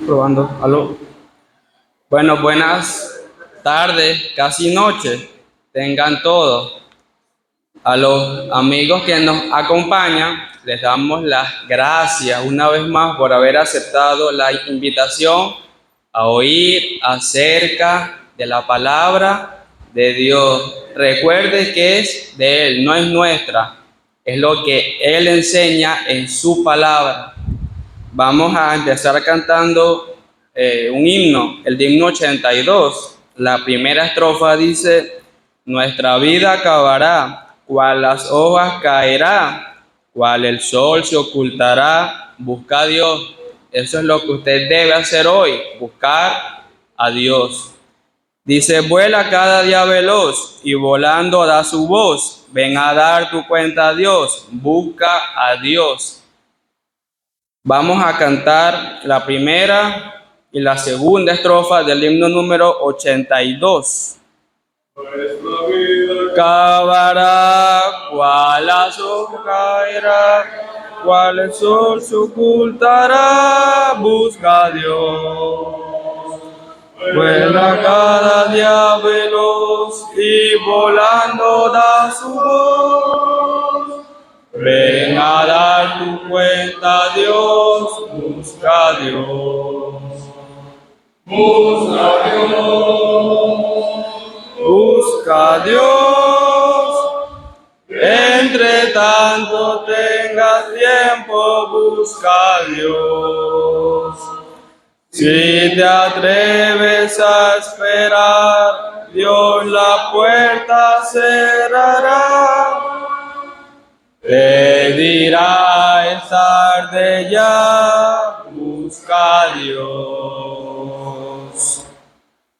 Probando, aló. Bueno, buenas tardes, casi noche. Tengan todos. A los amigos que nos acompañan, les damos las gracias una vez más por haber aceptado la invitación a oír acerca de la palabra de Dios. Recuerde que es de Él, no es nuestra. Es lo que Él enseña en su palabra. Vamos a empezar cantando un himno, el himno 82. La primera estrofa dice: nuestra vida acabará, cual las hojas caerá, cual el sol se ocultará. Busca a Dios. Eso es lo que usted debe hacer hoy, buscar a Dios. Dice: vuela cada día veloz y volando da su voz. Ven a dar tu cuenta a Dios, busca a Dios. Vamos a cantar la primera y la segunda estrofa del himno número 82. Nuestra vida acabará, cual las hojas caerá, cual el sol se ocultará. Busca a Dios. Vuela cada día veloz y volando da su voz. Ven a dar tu cuenta a Dios, busca a Dios. Busca a Dios, busca a Dios. Entre tanto tengas tiempo, busca a Dios. Si te atreves a esperar, Dios la puerta cerrará. Te dirá: es tarde ya, busca a Dios.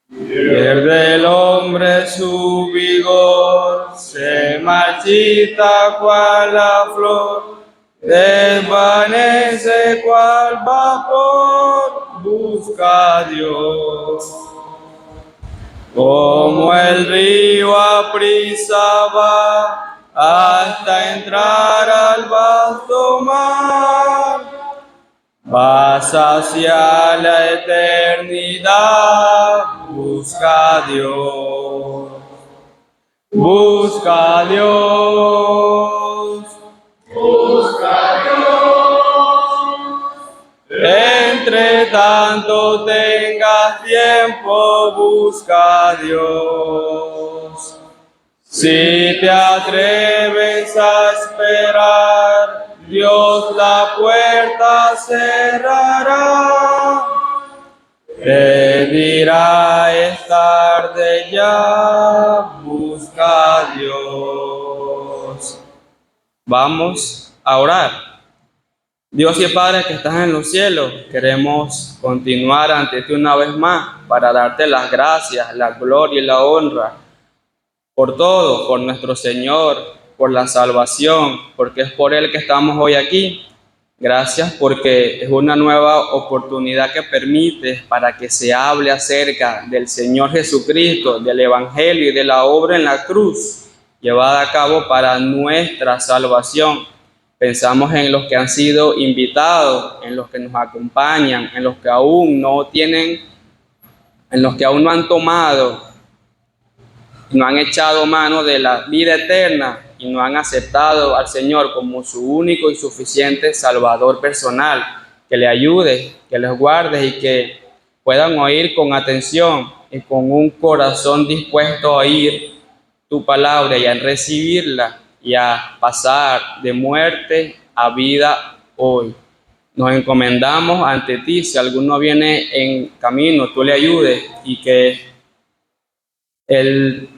Pierde el hombre su vigor, se marchita cual la flor, desvanece cual vapor. Busca a Dios. Como el río aprisa va hasta entrar al vasto mar, vas hacia la eternidad. Busca a Dios, busca a Dios, busca a Dios. Entre tanto tengas tiempo, busca a Dios. Si te atreves a esperar, Dios la puerta cerrará. Te dirá: es tarde ya, busca a Dios. Vamos a orar. Dios y Padre que estás en los cielos, queremos continuar ante ti una vez más para darte las gracias, la gloria y la honra por todo, por nuestro Señor, por la salvación, porque es por Él que estamos hoy aquí. Gracias porque es una nueva oportunidad que permites para que se hable acerca del Señor Jesucristo, del Evangelio y de la obra en la cruz, llevada a cabo para nuestra salvación. Pensamos en los que han sido invitados, en los que nos acompañan, en los que aún no tienen, en los que aún no han tomado, no han echado mano de la vida eterna y no han aceptado al Señor como su único y suficiente Salvador personal. Que le ayude, que les guarde y que puedan oír con atención y con un corazón dispuesto a oír tu palabra y a recibirla y a pasar de muerte a vida hoy. Nos encomendamos ante ti. Si alguno viene en camino, tú le ayudes y que el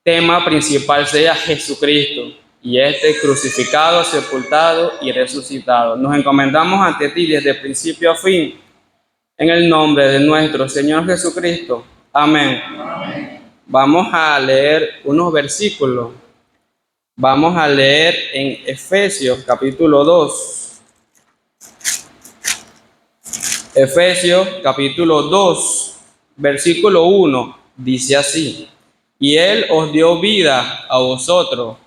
tema principal sea Jesucristo y este crucificado, sepultado y resucitado. Nos encomendamos ante ti desde principio a fin, en el nombre de nuestro Señor Jesucristo. Amén. Amén. Vamos a leer unos versículos. Vamos a leer en Efesios capítulo 2. Efesios capítulo 2, versículo 1, dice así: y Él os dio vida a vosotros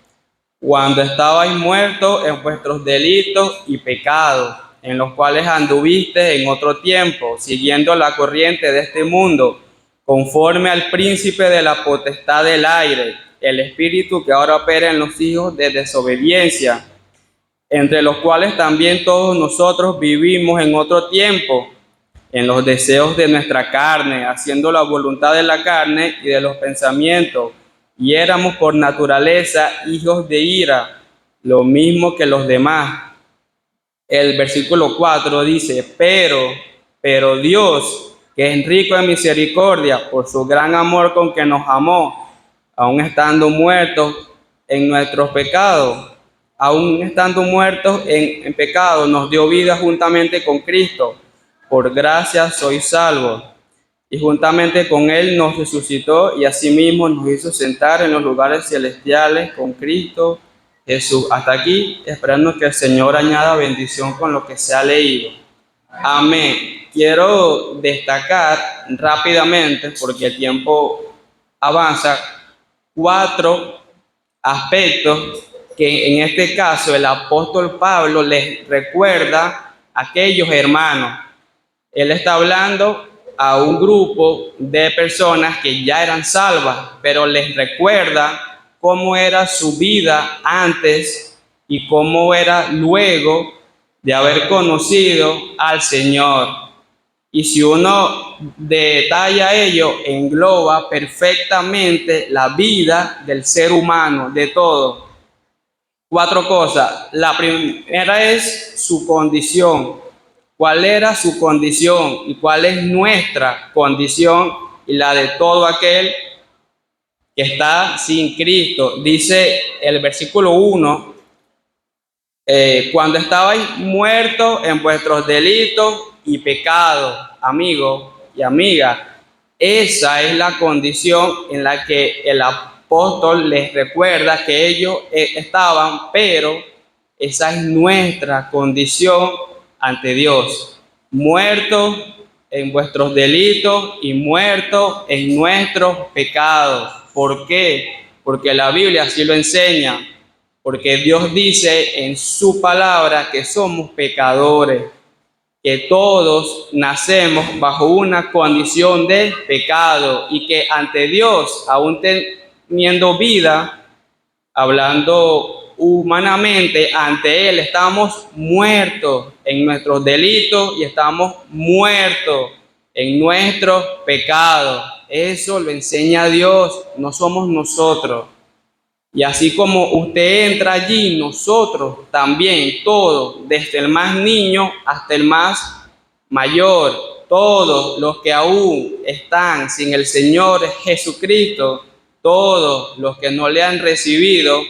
cuando estabais muertos en vuestros delitos y pecados, en los cuales anduviste en otro tiempo, siguiendo la corriente de este mundo, conforme al príncipe de la potestad del aire, el espíritu que ahora opera en los hijos de desobediencia, entre los cuales también todos nosotros vivimos en otro tiempo, en los deseos de nuestra carne, haciendo la voluntad de la carne y de los pensamientos, y éramos por naturaleza hijos de ira, lo mismo que los demás. El versículo 4 dice, pero Dios, que es rico en misericordia, por su gran amor con que nos amó, aun estando muertos en nuestros pecados, aun estando muertos en pecado, nos dio vida juntamente con Cristo. Por gracia sois salvos. Y juntamente con Él nos resucitó y asimismo nos hizo sentar en los lugares celestiales con Cristo Jesús. Hasta aquí, esperando que el Señor añada bendición con lo que se ha leído. Amén. Quiero destacar rápidamente, porque el tiempo avanza, 4 aspectos que en este caso el apóstol Pablo les recuerda a aquellos hermanos. Él está hablando a un grupo de personas que ya eran salvas, pero les recuerda cómo era su vida antes y cómo era luego de haber conocido al Señor. Y si uno detalla ello, engloba perfectamente la vida del ser humano, de todo. 4 cosas. La primera es su condición. ¿Cuál era su condición y cuál es nuestra condición y la de todo aquel que está sin Cristo? Dice el versículo 1, cuando estabais muertos en vuestros delitos y pecados, amigos y amigas, esa es la condición en la que el apóstol les recuerda que ellos estaban, pero esa es nuestra condición ante Dios, muertos en vuestros delitos y muertos en nuestros pecados. ¿Por qué? Porque la Biblia así lo enseña, porque Dios dice en su palabra que somos pecadores, que todos nacemos bajo una condición de pecado y que ante Dios, aún teniendo vida, hablando humanamente, ante Él estamos muertos en nuestros delitos y estamos muertos en nuestros pecados. Eso lo enseña Dios, no somos nosotros. Y así como usted entra allí, nosotros también, todos, desde el más niño hasta el más mayor, todos los que aún están sin el Señor Jesucristo, todos los que no le han recibido,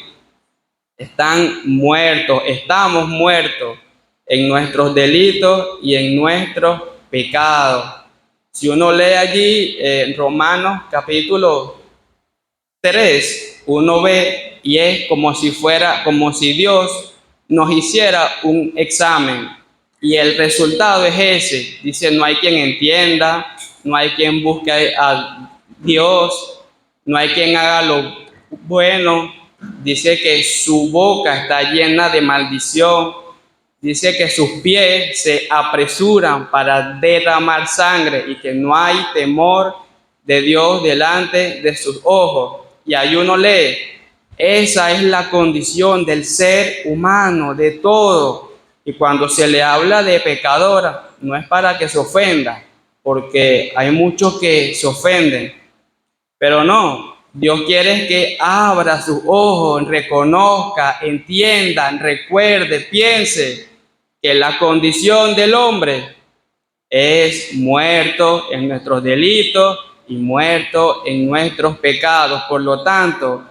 están muertos, estamos muertos en nuestros delitos y en nuestros pecados. Si uno lee allí en Romanos capítulo 3, uno ve y es como si Dios nos hiciera un examen y el resultado es ese. Dice, no hay quien entienda, no hay quien busque a Dios, no hay quien haga lo bueno. Dice que su boca está llena de maldición. Dice que sus pies se apresuran para derramar sangre y que no hay temor de Dios delante de sus ojos. Y ahí uno lee, esa es la condición del ser humano, de todo. Y cuando se le habla de pecadora, no es para que se ofenda, porque hay muchos que se ofenden, pero no, Dios quiere que abra sus ojos, reconozca, entienda, recuerde, piense que la condición del hombre es muerto en nuestros delitos y muerto en nuestros pecados. Por lo tanto,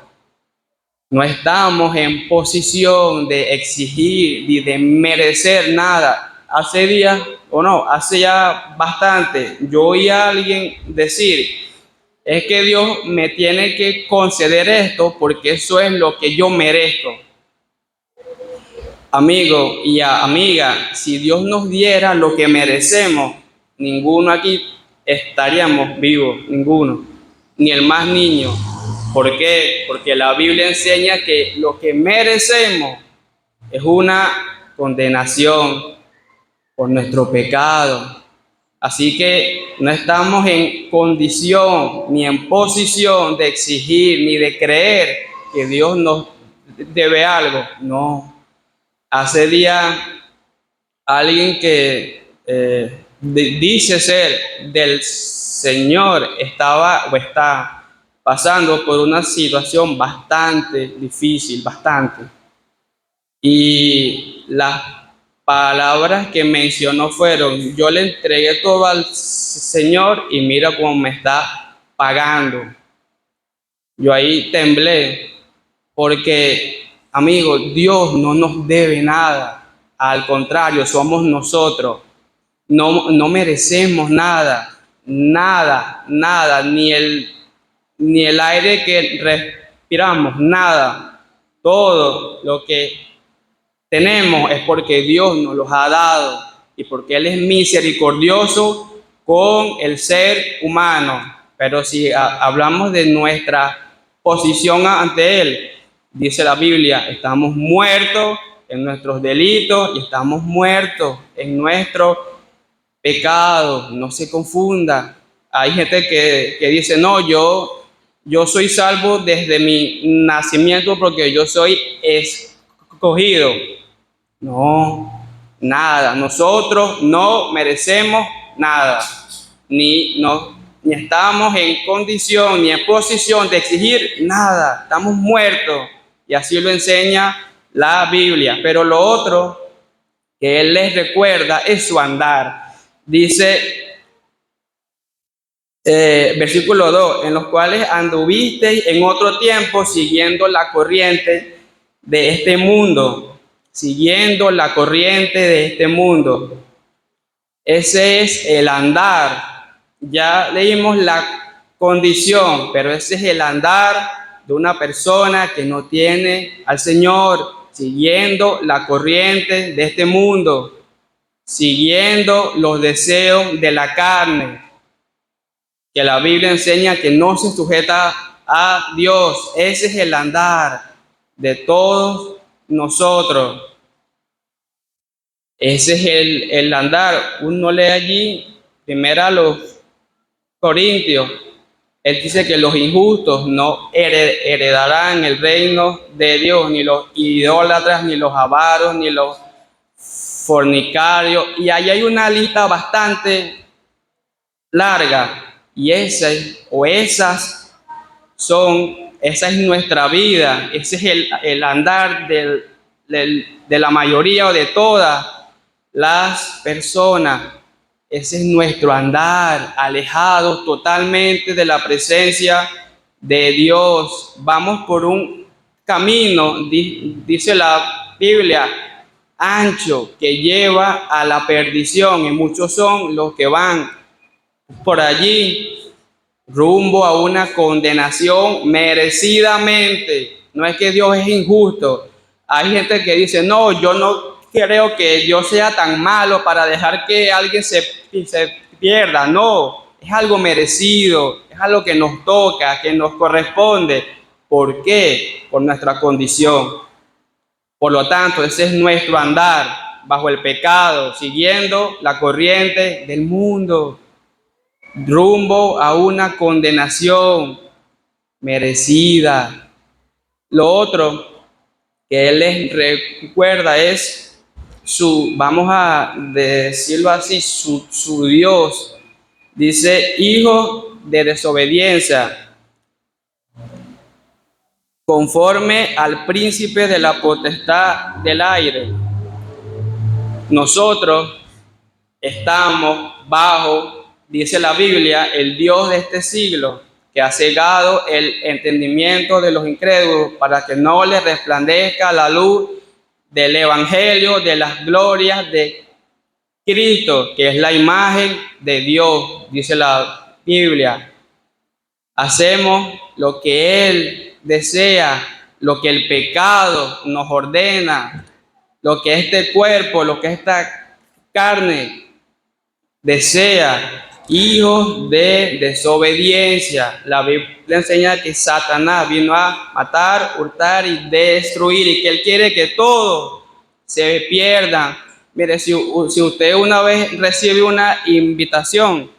no estamos en posición de exigir ni de merecer nada. Hace días, o no, hace ya bastante, yo oí a alguien decir, es que Dios me tiene que conceder esto porque eso es lo que yo merezco. Amigo y amiga, si Dios nos diera lo que merecemos, ninguno aquí estaríamos vivos, ninguno, ni el más niño. ¿Por qué? Porque la Biblia enseña que lo que merecemos es una condenación. por nuestro pecado. Así que no estamos en condición ni en posición de exigir ni de creer que Dios nos debe algo. No. Hace días alguien que dice ser del Señor estaba o está pasando por una situación bastante difícil, bastante. Y las palabras que mencionó fueron: yo le entregué todo al Señor y mira cómo me está pagando. Yo ahí temblé porque, amigo, Dios no nos debe nada. Al contrario, somos nosotros. No merecemos nada, nada, nada, ni el aire que respiramos, nada. Todo lo que tenemos es porque Dios nos los ha dado y porque Él es misericordioso con el ser humano. Pero si hablamos de nuestra posición ante Él, dice la Biblia, estamos muertos en nuestros delitos y estamos muertos en nuestro pecado. No se confunda. Hay gente que dice: no, yo soy salvo desde mi nacimiento porque yo soy escogido. No, nada. Nosotros no merecemos nada. Ni estamos en condición ni en posición de exigir nada. Estamos muertos. Y así lo enseña la Biblia. Pero lo otro que Él les recuerda es su andar. Dice, versículo 2, en los cuales anduvisteis en otro tiempo siguiendo la corriente de este mundo, siguiendo la corriente de este mundo. Ese es el andar. Ya leímos la condición, pero ese es el andar de una persona que no tiene al Señor, siguiendo la corriente de este mundo, siguiendo los deseos de la carne, que la Biblia enseña que no se sujeta a Dios. Ese es el andar de todos nosotros. Ese es el andar. Uno lee allí, primero a los Corintios, él dice que los injustos no heredarán el reino de Dios, ni los idólatras, ni los avaros, ni los fornicarios. Y ahí hay una lista bastante larga. Y esa es nuestra vida. Ese es el andar de la mayoría o de todas las personas. Ese es nuestro andar, alejados totalmente de la presencia de Dios. Vamos por un camino, dice la Biblia, ancho, que lleva a la perdición, y muchos son los que van por allí rumbo a una condenación merecidamente. No es que Dios es injusto. Hay gente que dice: no, yo no creo que Dios sea tan malo para dejar que alguien se pierda. No, es algo merecido, es algo que nos toca, que nos corresponde. ¿Por qué? Por nuestra condición. Por lo tanto, ese es nuestro andar bajo el pecado, siguiendo la corriente del mundo, rumbo a una condenación merecida. Lo otro que Él les recuerda es vamos a decirlo así, su Dios. Dice: hijo de desobediencia, conforme al príncipe de la potestad del aire. Nosotros estamos bajo, dice la Biblia, el Dios de este siglo, que ha cegado el entendimiento de los incrédulos para que no les resplandezca la luz del evangelio de las glorias de Cristo, que es la imagen de Dios, dice la Biblia. Hacemos lo que Él desea, lo que el pecado nos ordena, lo que este cuerpo, lo que esta carne desea. Hijos de desobediencia. La Biblia enseña que Satanás vino a matar, hurtar y destruir, y que Él quiere que todos se pierdan, Mire, si usted una vez recibe una invitación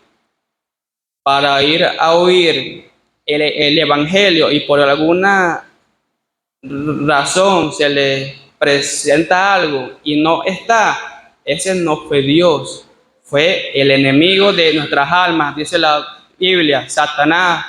para ir a oír el Evangelio y por alguna razón se le presenta algo y no está, ese no fue Dios, fue el enemigo de nuestras almas, dice la Biblia, Satanás,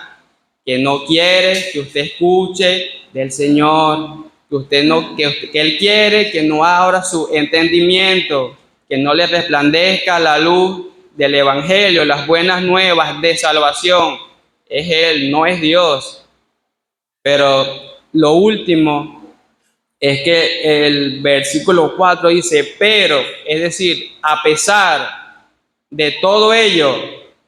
que no quiere que usted escuche del Señor, que usted no, que él quiere que no abra su entendimiento, que no le resplandezca la luz del Evangelio, las buenas nuevas de salvación. Es él, no es Dios. Pero lo último es que el versículo 4 dice, pero, es decir, a pesar de todo ello,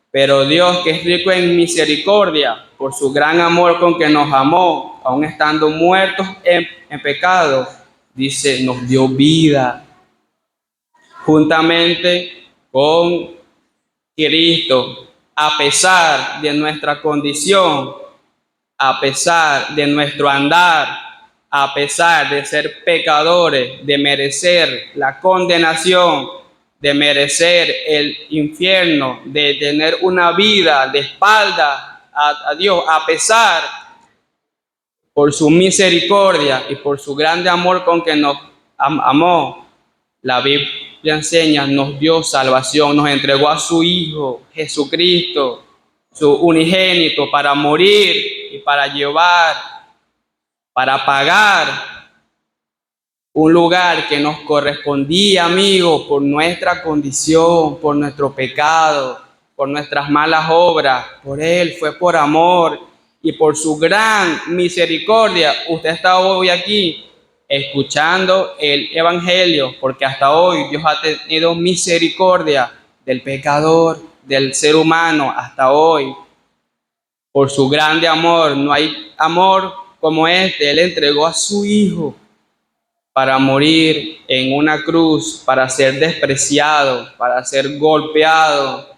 pero Dios, que es rico en misericordia, por su gran amor con que nos amó, aun estando muertos en pecado, dice, nos dio vida juntamente con Cristo, a pesar de nuestra condición, a pesar de nuestro andar, a pesar de ser pecadores, de merecer la condenación, de merecer el infierno, de tener una vida de espalda a Dios, a pesar por su misericordia y por su grande amor con que nos amó, la Biblia enseña, nos dio salvación, nos entregó a su Hijo Jesucristo, su unigénito, para morir y para llevar, para pagar un lugar que nos correspondía, amigo, por nuestra condición, por nuestro pecado, por nuestras malas obras. Por Él, fue por amor y por su gran misericordia. Usted está hoy aquí escuchando el Evangelio, porque hasta hoy Dios ha tenido misericordia del pecador, del ser humano, hasta hoy. Por su grande amor, no hay amor como este. Él entregó a su Hijo para morir en una cruz, para ser despreciado, para ser golpeado,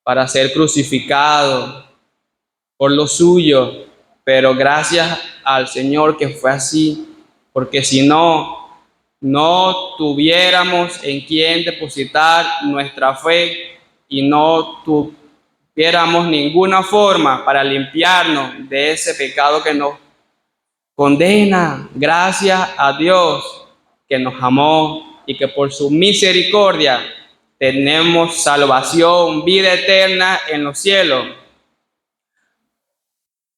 para ser crucificado por lo suyo. Pero gracias al Señor que fue así, porque si no, no tuviéramos en quién depositar nuestra fe y no tuviéramos ninguna forma para limpiarnos de ese pecado que nos condena. Gracias a Dios que nos amó y que por su misericordia tenemos salvación, vida eterna en los cielos.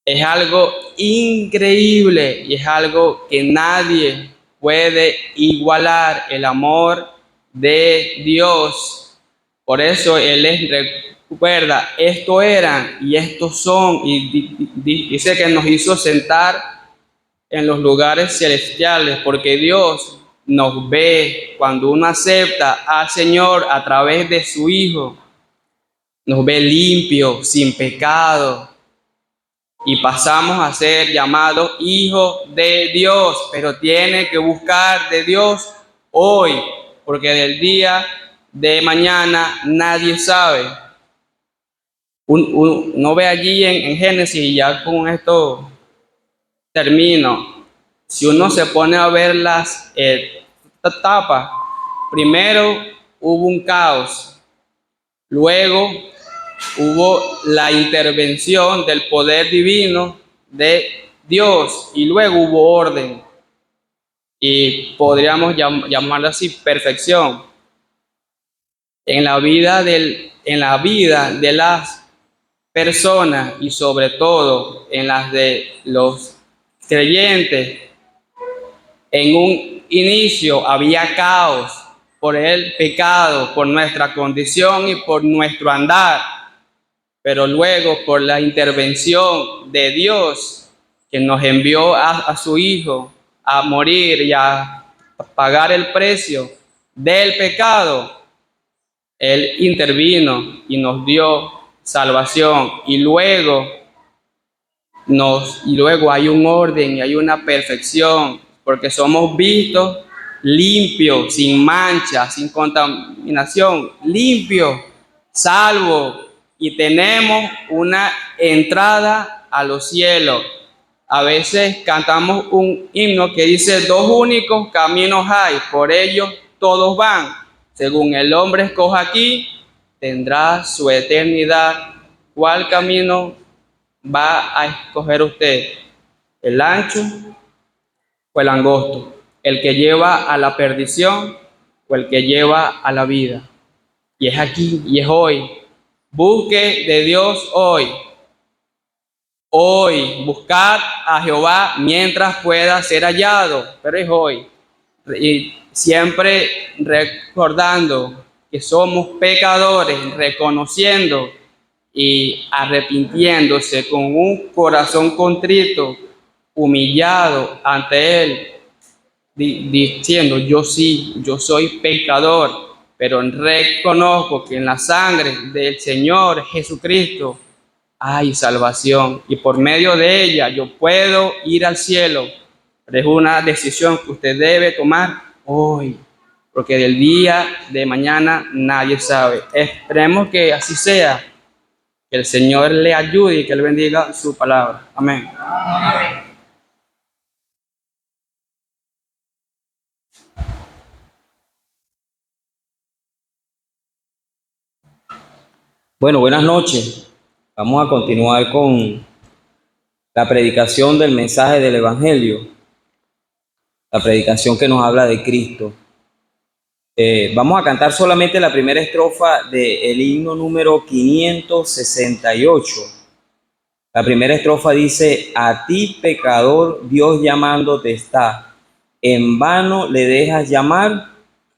Es algo increíble y es algo que nadie puede igualar, el amor de Dios. Por eso Él les recuerda, esto eran y estos son, y dice que nos hizo sentar en los lugares celestiales, porque Dios nos ve cuando uno acepta al Señor a través de su Hijo, nos ve limpio, sin pecado, y pasamos a ser llamados hijos de Dios, pero tiene que buscar de Dios hoy, porque del día de mañana nadie sabe. Uno ve allí en Génesis, y ya con esto termino. Si uno se pone a ver las etapas, primero hubo un caos, luego hubo la intervención del poder divino de Dios y luego hubo orden, y podríamos llamarlo así, perfección. En la vida de las personas y sobre todo en las de los creyentes, en un inicio había caos por el pecado, por nuestra condición y por nuestro andar, pero luego por la intervención de Dios, que nos envió a su Hijo a morir y a pagar el precio del pecado, Él intervino y nos dio salvación, y luego hay un orden y hay una perfección, porque somos vistos limpios, sin mancha, sin contaminación, limpios, salvos, y tenemos una entrada a los cielos. A veces cantamos un himno que dice: dos únicos caminos hay, por ellos todos van. Según el hombre escoja aquí, tendrá su eternidad. ¿Cuál camino va a escoger usted? ¿El ancho o el angosto? ¿El que lleva a la perdición o el que lleva a la vida? Y es aquí y es hoy. Busque de Dios hoy. Hoy, buscad a Jehová mientras pueda ser hallado, pero es hoy. Y siempre recordando que somos pecadores, reconociendo y arrepintiéndose con un corazón contrito, humillado ante Él, diciendo, yo sí, yo soy pecador, pero reconozco que en la sangre del Señor Jesucristo hay salvación y por medio de ella yo puedo ir al cielo. Pero es una decisión que usted debe tomar hoy, porque del día de mañana nadie sabe. Esperemos que así sea, que el Señor le ayude y que Él bendiga su palabra. Amén. Bueno, buenas noches. Vamos a continuar con la predicación del mensaje del Evangelio, la predicación que nos habla de Cristo. Vamos a cantar solamente la primera estrofa del himno número 568. La primera estrofa dice, a ti pecador Dios llamándote está, en vano le dejas llamar,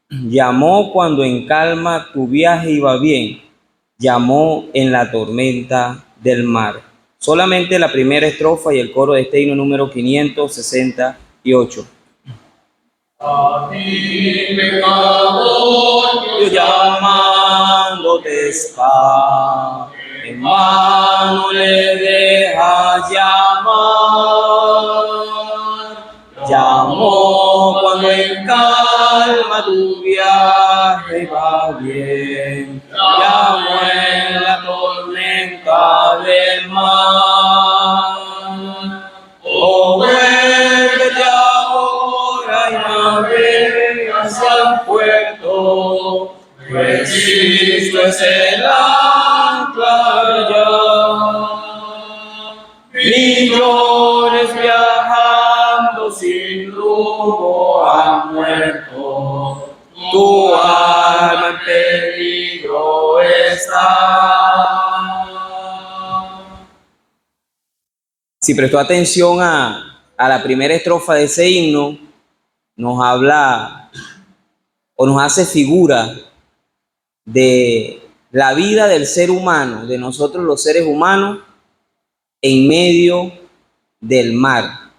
llamó cuando en calma tu viaje iba bien, llamó en la tormenta del mar. Solamente la primera estrofa y el coro de este himno número 568. A ti, pecador, Dios llamándote está, en vano le dejas llamar. Llamó cuando en calma tu viaje va bien, llamó en la tormenta del mar. Oh, vuélvete ahora y navega hacia el puerto, pues Cristo es el ancla ya. Millones viajando sin rumbo han muerto, tu alma en peligro está. Si prestó atención a la primera estrofa de ese himno, nos habla o nos hace figura de la vida del ser humano, de nosotros los seres humanos, en medio del mar.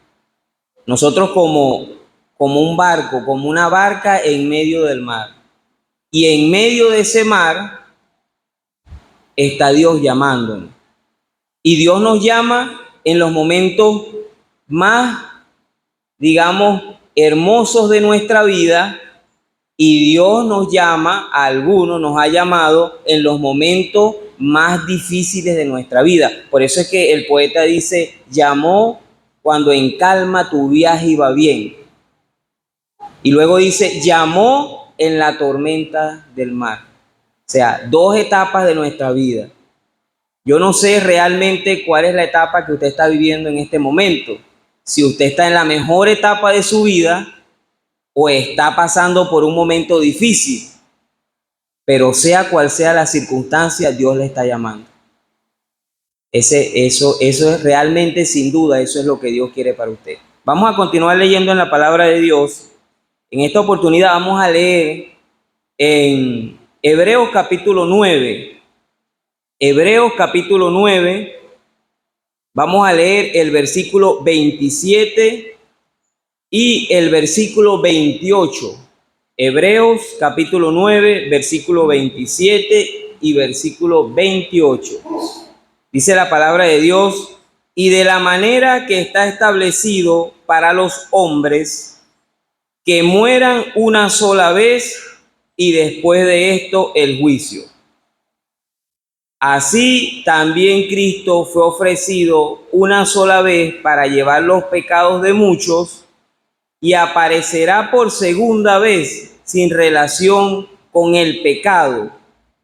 Nosotros como un barco, como una barca en medio del mar. Y en medio de ese mar está Dios llamándonos. Y Dios nos llama en los momentos más, digamos, hermosos de nuestra vida, y Dios nos llama, a algunos nos ha llamado en los momentos más difíciles de nuestra vida. Por eso es que el poeta dice, llamó cuando en calma tu viaje iba bien. Y luego dice, llamó en la tormenta del mar. O sea, dos etapas de nuestra vida. Yo no sé realmente cuál es la etapa que usted está viviendo en este momento. Si usted está en la mejor etapa de su vida o está pasando por un momento difícil, pero sea cual sea la circunstancia, Dios le está llamando. Eso es realmente, sin duda, eso es lo que Dios quiere para usted. Vamos a continuar leyendo en la palabra de Dios. En esta oportunidad vamos a leer en Hebreos capítulo 9. Hebreos capítulo 9, vamos a leer el versículo 27 y el versículo 28. Hebreos capítulo 9, versículo 27 y versículo 28. Dice la palabra de Dios, y de la manera que está establecido para los hombres, que mueran una sola vez y después de esto el juicio. Así también Cristo fue ofrecido una sola vez para llevar los pecados de muchos, y aparecerá por segunda vez sin relación con el pecado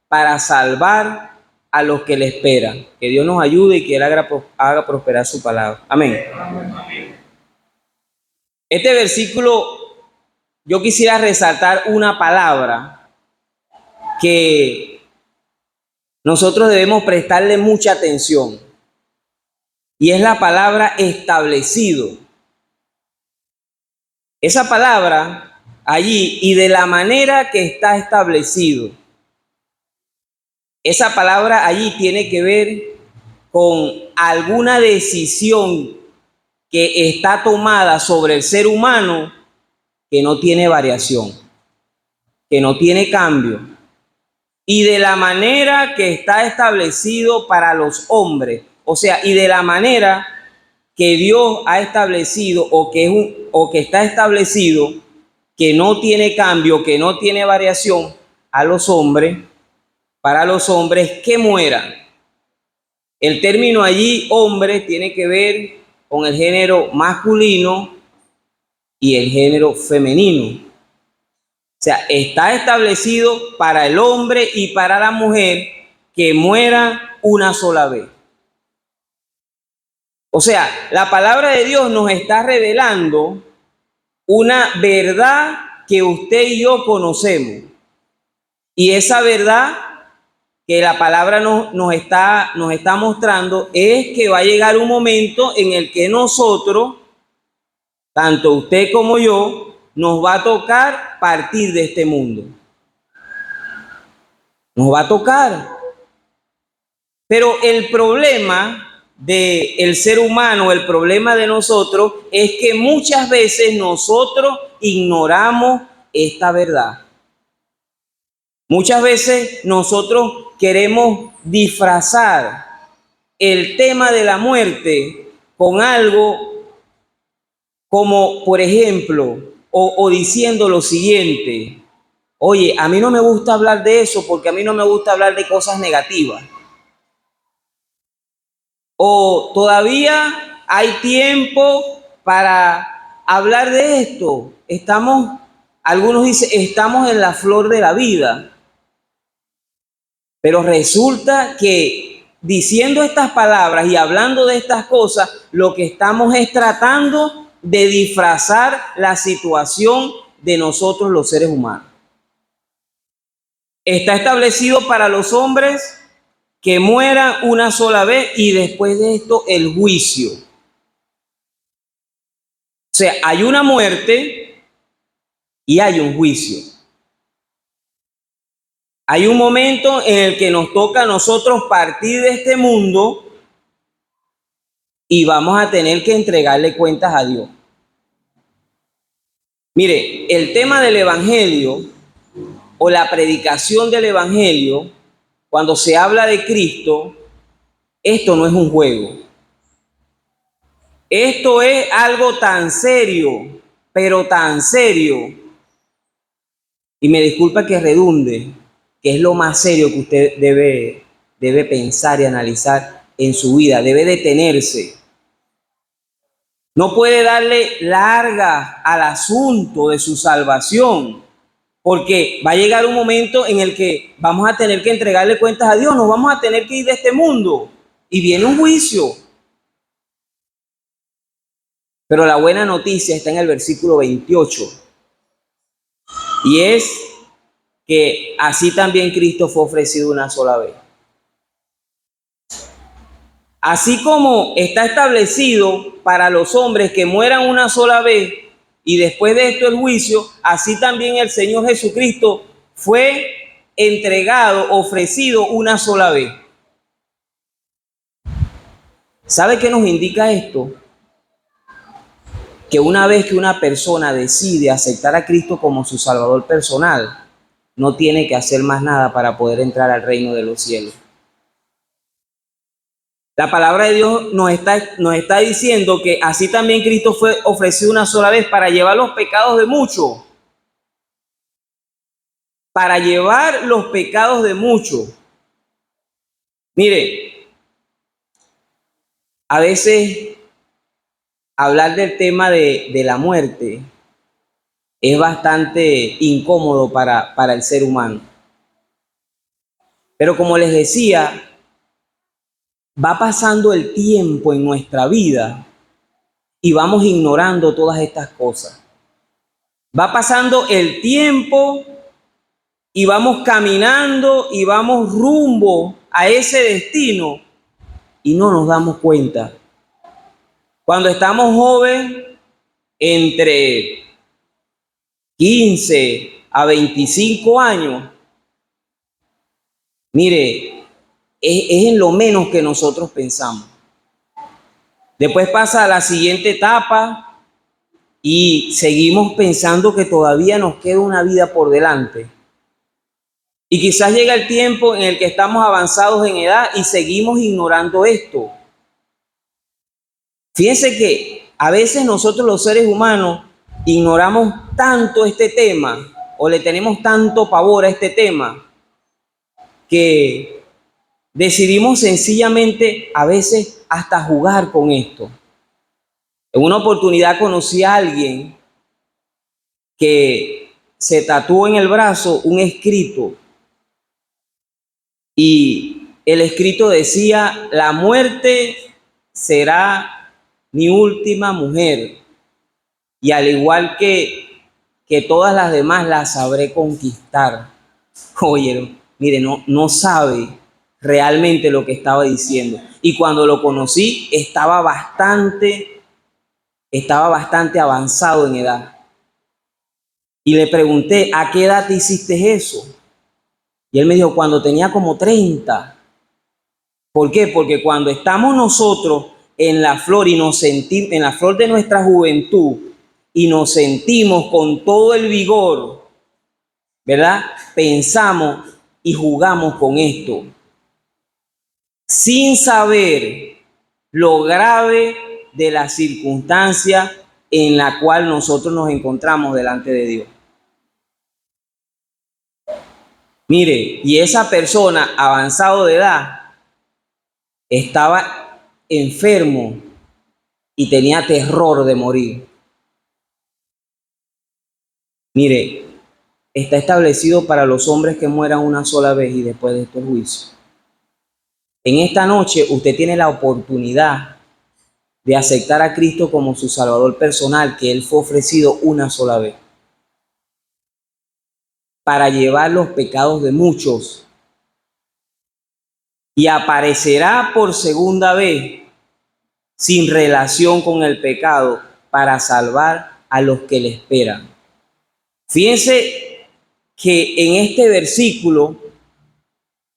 para salvar a los que le esperan. Que Dios nos ayude y que Él haga prosperar su palabra. Amén. Este versículo, yo quisiera resaltar una palabra que nosotros debemos prestarle mucha atención, y es la palabra establecido. Esa palabra allí, y de la manera que está establecido. Esa palabra allí tiene que ver con alguna decisión que está tomada sobre el ser humano, que no tiene variación, que no tiene cambio, y de la manera que está establecido para los hombres, o sea, y de la manera que Dios ha establecido, o que está establecido, que no tiene cambio, que no tiene variación a los hombres, para los hombres que mueran. El término allí, hombre, tiene que ver con el género masculino y el género femenino. O sea, está establecido para el hombre y para la mujer que muera una sola vez. O sea, la palabra de Dios nos está revelando una verdad que usted y yo conocemos. Y esa verdad que la palabra nos está mostrando es que va a llegar un momento en el que nosotros, tanto usted como yo, nos va a tocar partir de este mundo. Nos va a tocar. Pero el problema del ser humano, el problema de nosotros, es que muchas veces nosotros ignoramos esta verdad. Muchas veces nosotros queremos disfrazar el tema de la muerte con algo como, por ejemplo, o diciendo lo siguiente: oye, a mí no me gusta hablar de eso porque a mí no me gusta hablar de cosas negativas. O todavía hay tiempo para hablar de esto. Algunos dicen, estamos en la flor de la vida. Pero resulta que diciendo estas palabras y hablando de estas cosas, lo que estamos es tratando de disfrazar la situación de nosotros los seres humanos. Está establecido para los hombres que mueran una sola vez y después de esto el juicio. O sea, hay una muerte y hay un juicio. Hay un momento en el que nos toca a nosotros partir de este mundo y vamos a tener que entregarle cuentas a Dios. Mire, el tema del evangelio o la predicación del evangelio, cuando se habla de Cristo, esto no es un juego. Esto es algo tan serio, pero tan serio. Y me disculpa que redunde, que es lo más serio que usted debe pensar y analizar en su vida, debe detenerse. No puede darle larga al asunto de su salvación, porque va a llegar un momento en el que vamos a tener que entregarle cuentas a Dios, nos vamos a tener que ir de este mundo y viene un juicio. Pero la buena noticia está en el versículo 28 y es que así también Cristo fue ofrecido una sola vez. Así como está establecido para los hombres que mueran una sola vez y después de esto el juicio, así también el Señor Jesucristo fue entregado, ofrecido una sola vez. ¿Sabe qué nos indica esto? Que una vez que una persona decide aceptar a Cristo como su Salvador personal, no tiene que hacer más nada para poder entrar al reino de los cielos. La palabra de Dios nos está diciendo que así también Cristo fue ofrecido una sola vez para llevar los pecados de muchos. Para llevar los pecados de muchos. Mire, a veces hablar del tema de la muerte es bastante incómodo para el ser humano. Pero como les decía, va pasando el tiempo en nuestra vida y vamos ignorando todas estas cosas. Va pasando el tiempo y vamos caminando y vamos rumbo a ese destino y no nos damos cuenta. Cuando estamos jóvenes, entre 15 a 25 años, mire, es en lo menos que nosotros pensamos. Después pasa a la siguiente etapa y seguimos pensando que todavía nos queda una vida por delante. Y quizás llega el tiempo en el que estamos avanzados en edad y seguimos ignorando esto. Fíjense que a veces nosotros los seres humanos ignoramos tanto este tema o le tenemos tanto pavor a este tema que decidimos sencillamente a veces hasta jugar con esto. En una oportunidad conocí a alguien que se tatuó en el brazo un escrito y el escrito decía: la muerte será mi última mujer y al igual que todas las demás la sabré conquistar. Oye, mire, no sabe realmente lo que estaba diciendo. Y cuando lo conocí estaba bastante avanzado en edad. Y le pregunté: ¿a qué edad te hiciste eso? Y él me dijo: cuando tenía como 30. ¿Por qué? Porque cuando estamos nosotros en la flor y nos sentimos, en la flor de nuestra juventud, y nos sentimos con todo el vigor, ¿verdad? Pensamos y jugamos con esto, sin saber lo grave de la circunstancia en la cual nosotros nos encontramos delante de Dios. Mire, y esa persona avanzado de edad estaba enfermo y tenía terror de morir. Mire, está establecido para los hombres que mueran una sola vez y después de estos juicios. En esta noche usted tiene la oportunidad de aceptar a Cristo como su Salvador personal, que Él fue ofrecido una sola vez, para llevar los pecados de muchos. Y aparecerá por segunda vez sin relación con el pecado para salvar a los que le esperan. Fíjense que en este versículo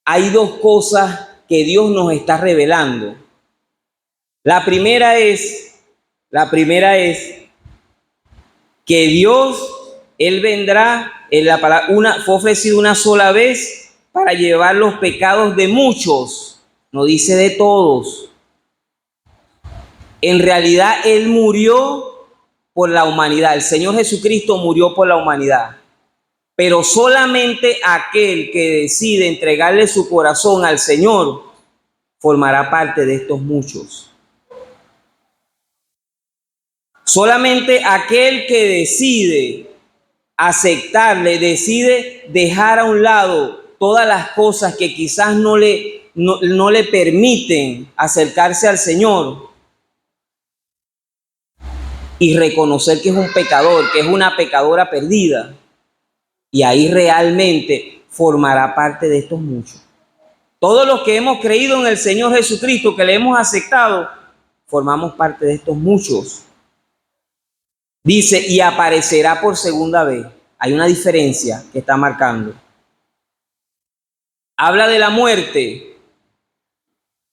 hay dos cosas que Dios nos está revelando. La primera es que Dios, Él vendrá, fue ofrecido una sola vez para llevar los pecados de muchos, no dice de todos. En realidad Él murió por la humanidad, el Señor Jesucristo murió por la humanidad, pero solamente aquel que decide entregarle su corazón al Señor formará parte de estos muchos. Solamente aquel que decide aceptarle, decide dejar a un lado todas las cosas que quizás no le permiten acercarse al Señor y reconocer que es un pecador, que es una pecadora perdida, y ahí realmente formará parte de estos muchos. Todos los que hemos creído en el Señor Jesucristo, que le hemos aceptado, formamos parte de estos muchos. Dice: y aparecerá por segunda vez. Hay una diferencia que está marcando. Habla de la muerte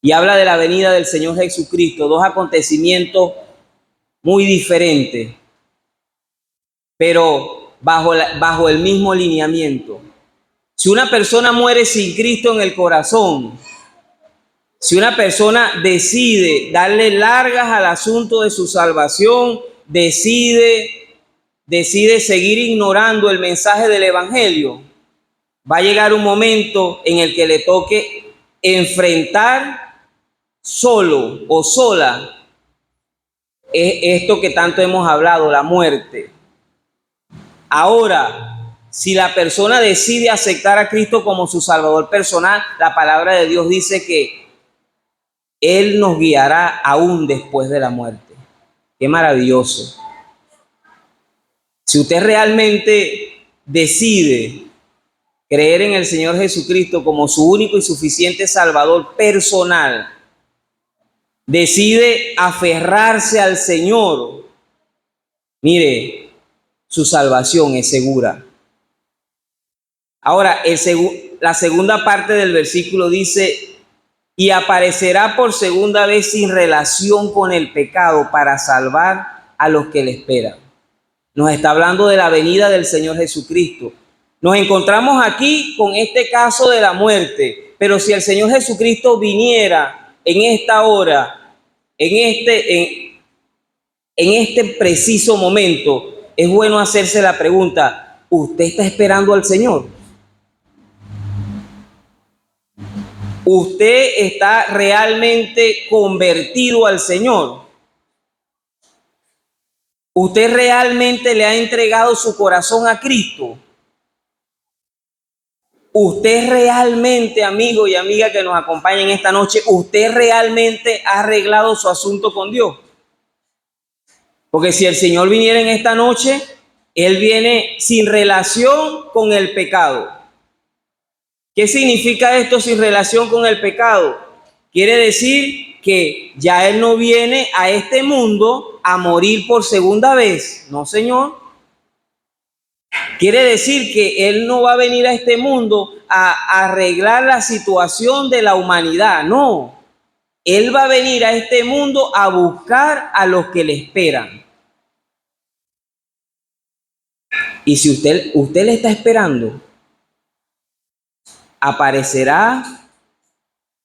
y habla de la venida del Señor Jesucristo. Dos acontecimientos muy diferentes, pero bajo el mismo lineamiento. Si una persona muere sin Cristo en el corazón, si una persona decide darle largas al asunto de su salvación, decide seguir ignorando el mensaje del Evangelio, va a llegar un momento en el que le toque enfrentar solo o sola esto que tanto hemos hablado, la muerte. Ahora, si la persona decide aceptar a Cristo como su Salvador personal, la palabra de Dios dice que Él nos guiará aún después de la muerte. Qué maravilloso. Si usted realmente decide creer en el Señor Jesucristo como su único y suficiente Salvador personal, decide aferrarse al Señor, mire, su salvación es segura. Ahora, la segunda parte del versículo dice, y aparecerá por segunda vez sin relación con el pecado para salvar a los que le esperan. Nos está hablando de la venida del Señor Jesucristo. Nos encontramos aquí con este caso de la muerte, pero si el Señor Jesucristo viniera en esta hora, en este preciso momento, es bueno hacerse la pregunta, ¿usted está esperando al Señor? ¿Usted está realmente convertido al Señor? ¿Usted realmente le ha entregado su corazón a Cristo? ¿Usted realmente, amigo y amiga que nos acompañan esta noche, usted realmente ha arreglado su asunto con Dios? Porque si el Señor viniera en esta noche, Él viene sin relación con el pecado. ¿Qué significa esto sin relación con el pecado? Quiere decir que ya Él no viene a este mundo a morir por segunda vez. No, Señor. Quiere decir que Él no va a venir a este mundo a arreglar la situación de la humanidad. No. Él va a venir a este mundo a buscar a los que le esperan. Y si usted le está esperando, aparecerá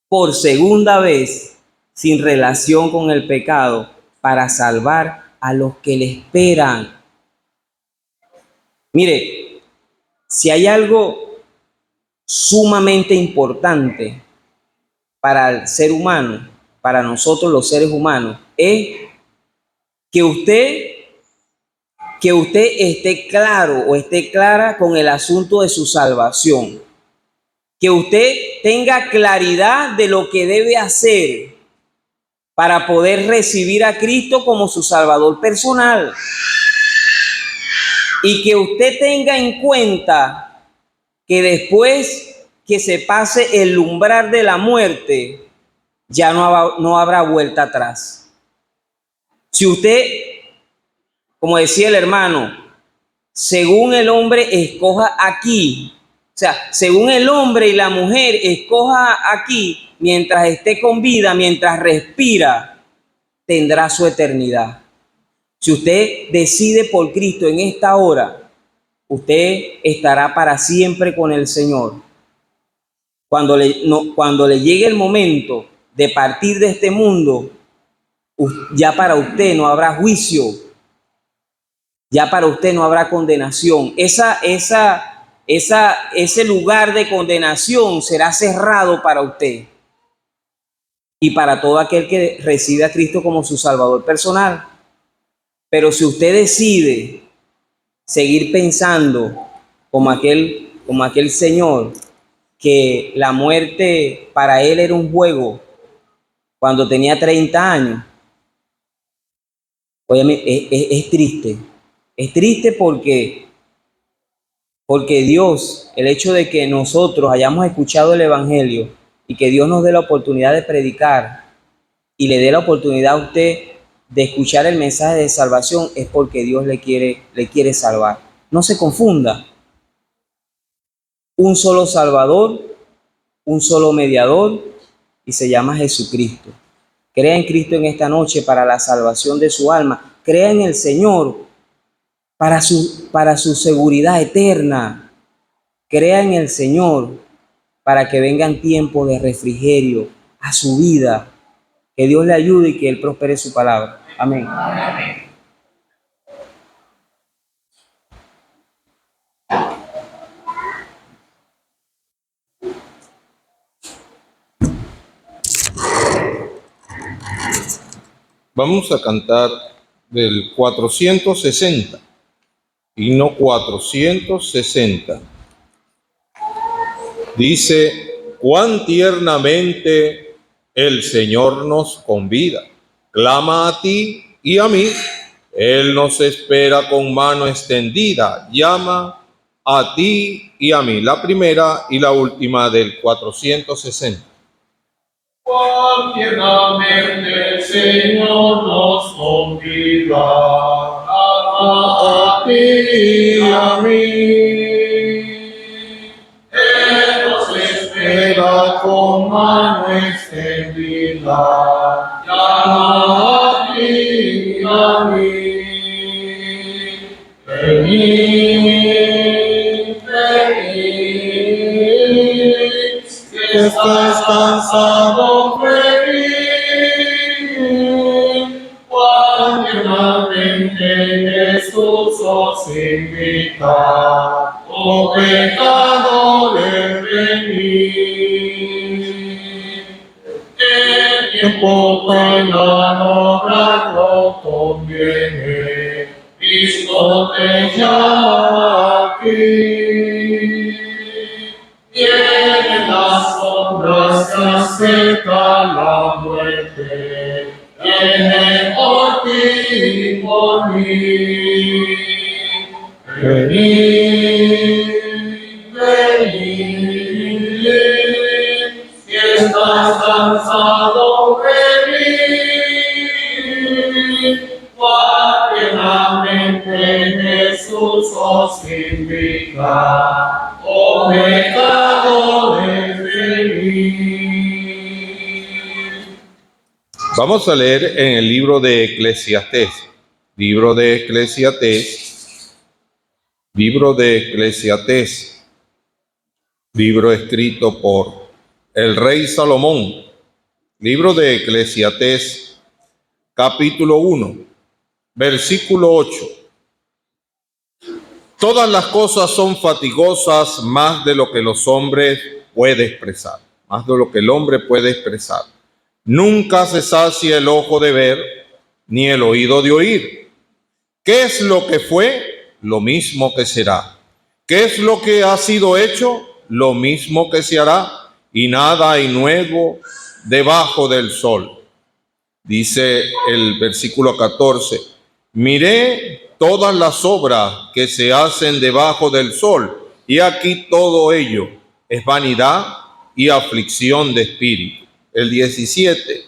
por segunda vez sin relación con el pecado para salvar a los que le esperan. Mire, si hay algo sumamente importante para el ser humano, para nosotros los seres humanos, es que usted esté claro o esté clara con el asunto de su salvación. Que usted tenga claridad de lo que debe hacer para poder recibir a Cristo como su Salvador personal. Y que usted tenga en cuenta que después que se pase el umbral de la muerte, ya no habrá vuelta atrás. Si usted, como decía el hermano, según el hombre escoja aquí, o sea, según el hombre y la mujer escoja aquí, mientras esté con vida, mientras respira, tendrá su eternidad. Si usted decide por Cristo en esta hora, usted estará para siempre con el Señor. Cuando le llegue el momento de partir de este mundo, ya para usted no habrá juicio, ya para usted no habrá condenación. Ese lugar de condenación será cerrado para usted y para todo aquel que recibe a Cristo como su Salvador personal. Pero si usted decide seguir pensando como aquel señor, que la muerte para él era un juego cuando tenía 30 años, obviamente es triste. Es triste porque Dios, el hecho de que nosotros hayamos escuchado el Evangelio y que Dios nos dé la oportunidad de predicar y le dé la oportunidad a usted de escuchar el mensaje de salvación, es porque Dios le quiere salvar. No se confunda. Un solo Salvador, un solo mediador, y se llama Jesucristo. Crea en Cristo en esta noche para la salvación de su alma. Crea en el Señor para su seguridad eterna. Crea en el Señor para que vengan tiempos de refrigerio a su vida. Que Dios le ayude y que Él prospere su palabra. Amén. Vamos a cantar del 460 Himno 460. Dice: cuán tiernamente el Señor nos convida, clama a ti y a mí, Él nos espera con mano extendida, llama a ti y a mí. La primera y la última del 460. Cuán tiernamente el Señor nos convida, a ti y a mí. Él nos espera con mano extendida, llama a ti y a mí. Venid, venid, si estás cansado, venid. Cuán tiernamente Jesús os invita, oh pecadores, venid. El tiempo para obrar no conviene, Cristo te llama aquí. Viene las sombras, se acerca la muerte, viene por ti y por mí. Venid, venid, si estás cansado, venid. Tiernamente Jesús os invita, oh pecadores, venid. Vamos a leer en el libro de Eclesiastés. Libro de Eclesiastés. Libro de Eclesiastés. Libro escrito por el rey Salomón. Libro de Eclesiastés, capítulo 1, versículo 8. Todas las cosas son fatigosas más de lo que los hombres pueden expresar, más de lo que el hombre puede expresar. Nunca se sacia el ojo de ver, ni el oído de oír. ¿Qué es lo que fue? Lo mismo que será. ¿Qué es lo que ha sido hecho? Lo mismo que se hará, y nada hay nuevo debajo del sol. Dice el versículo 14, miré todas las obras que se hacen debajo del sol, y aquí todo ello es vanidad y aflicción de espíritu. El 17,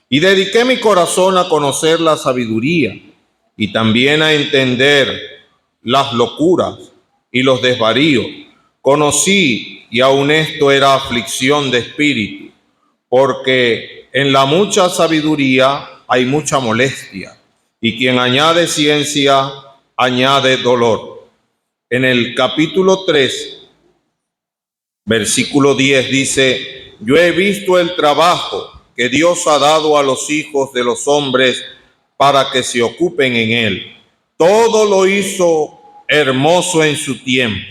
y dediqué mi corazón a conocer la sabiduría, y también a entender las locuras y los desvaríos. Conocí, y aun esto era aflicción de espíritu, porque en la mucha sabiduría hay mucha molestia, y quien añade ciencia, añade dolor. En el capítulo 3, versículo 10 dice, yo he visto el trabajo que Dios ha dado a los hijos de los hombres para que se ocupen en él. Todo lo hizo hermoso en su tiempo,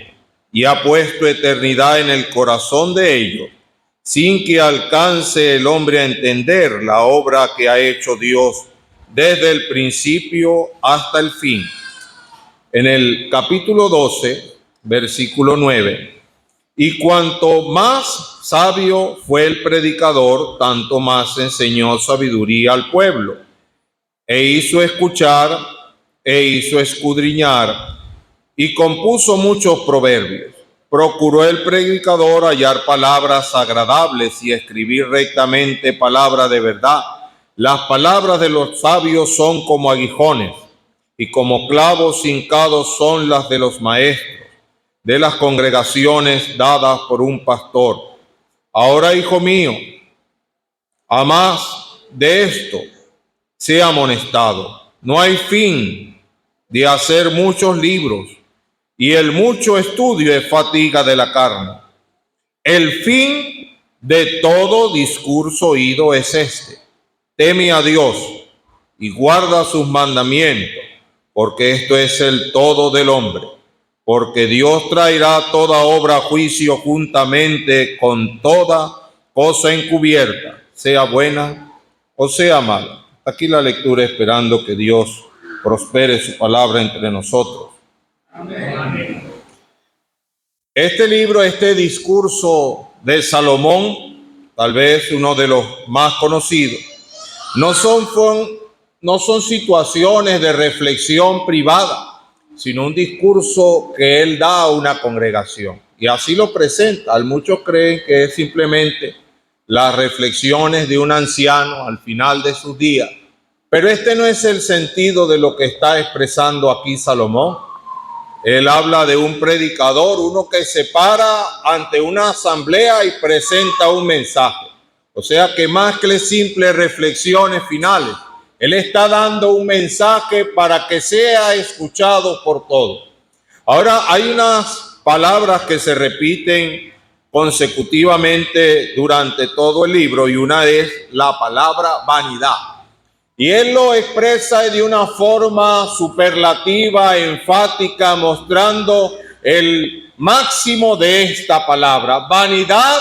y ha puesto eternidad en el corazón de ellos, sin que alcance el hombre a entender la obra que ha hecho Dios desde el principio hasta el fin. En el capítulo 12, versículo 9, y cuanto más sabio fue el predicador, tanto más enseñó sabiduría al pueblo, e hizo escuchar, e hizo escudriñar, y compuso muchos proverbios. Procuró el predicador hallar palabras agradables y escribir rectamente palabra de verdad. Las palabras de los sabios son como aguijones, y como clavos hincados son las de los maestros, de las congregaciones dadas por un pastor. Ahora, hijo mío, a más de esto, sea amonestado. No hay fin de hacer muchos libros, y el mucho estudio es fatiga de la carne. El fin de todo discurso oído es este: teme a Dios y guarda sus mandamientos, porque esto es el todo del hombre. Porque Dios traerá toda obra a juicio juntamente con toda cosa encubierta, sea buena o sea mala. Aquí la lectura, esperando que Dios prospere su palabra entre nosotros. Este libro, este discurso de Salomón, tal vez uno de los más conocidos, no son situaciones de reflexión privada, sino un discurso que él da a una congregación. Y así lo presenta. Muchos creen que es simplemente las reflexiones de un anciano al final de sus días. Pero este no es el sentido de lo que está expresando aquí Salomón. Él habla de un predicador, uno que se para ante una asamblea y presenta un mensaje. O sea que más que simples reflexiones finales, él está dando un mensaje para que sea escuchado por todos. Ahora, hay unas palabras que se repiten consecutivamente durante todo el libro y una es la palabra vanidad. Y él lo expresa de una forma superlativa, enfática, mostrando el máximo de esta palabra, vanidad